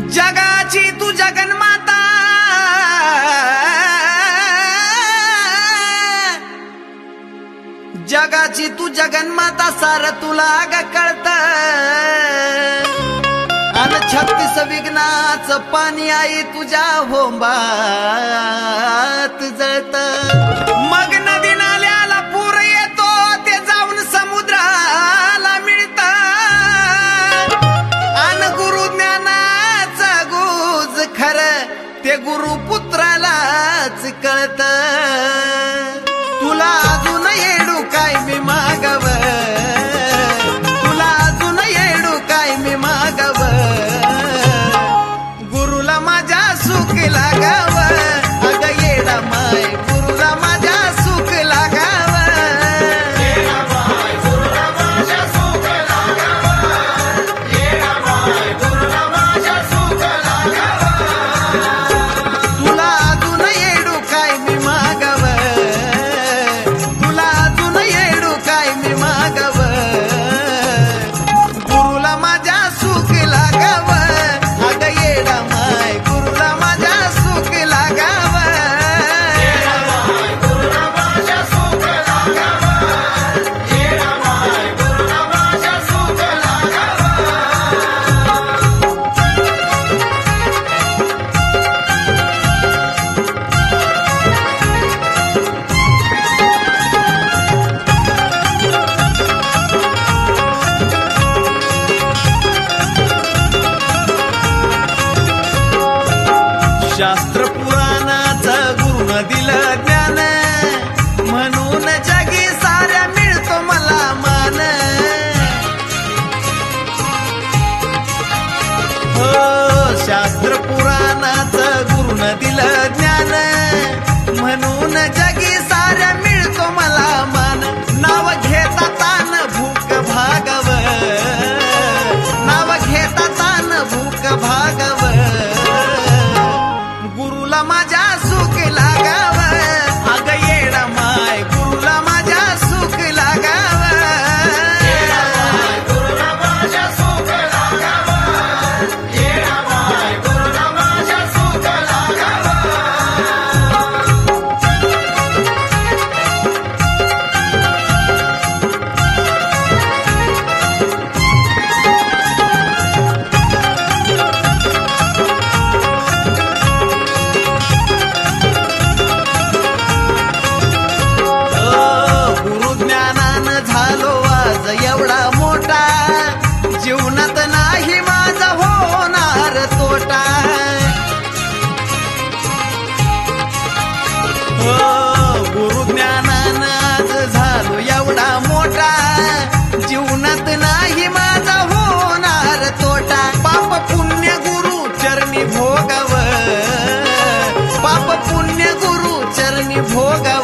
जगाची तू जगन्माता, जगाची तू जगन्माता, सार तुला ग कळत. अन 36 विघ्नाचं पाणी आई तुझ्या होंबात जळत. मग नदी नाल्याला पूर येतो, ते जाऊन समुद्राला मिळत. अन गुरु ज्ञानाचा गुज खरं ते गुरुपुत्रालाच कळत. तुला अजून येडू काय मी मागव, तुला अजून येडू काय मी मागव. गुरुला माझ्या सुख लागाव, अग येडा माय गुरुला माझ्या सुख लागाव. तुला अजून येडू काय मी मागव, तुला अजून येडू काय मी मागव. गुरुला माझ्या सुख लागाव, अग येडा माय गुरुला माझ्या सुख लागाव. शास्त्र पुराणाचं गुरुनं दिलं ज्ञान, म्हणून जगी साऱ्या मिळतो मला मान. हो शास्त्र पुराणाचं गुरुनं दिलं ज्ञान, म्हणून जगी साऱ्या मिळतो मला मान. नाव घेता तान भूक भागव, नाव घेता तान भूक भागव. गुरुला माझ्या सुख लागाव, अग येडा माय गुरुला माझ्या सुख लागाव. गुरुला माझ्या सुख लागाव, येडा माय गुरुला माझ्या सुख लागाव. झालो आज एवढा मोठा, जीवनात नाही माझा होणार तोटा. हो गुरुज्ञानानं आज झालो एवढा मोठा, जीवनात नाही माझा होणार तोटा. पाप पुण्य गुरु चरणी भोगाव, पाप पुण्य गुरु चरणी भोगाव.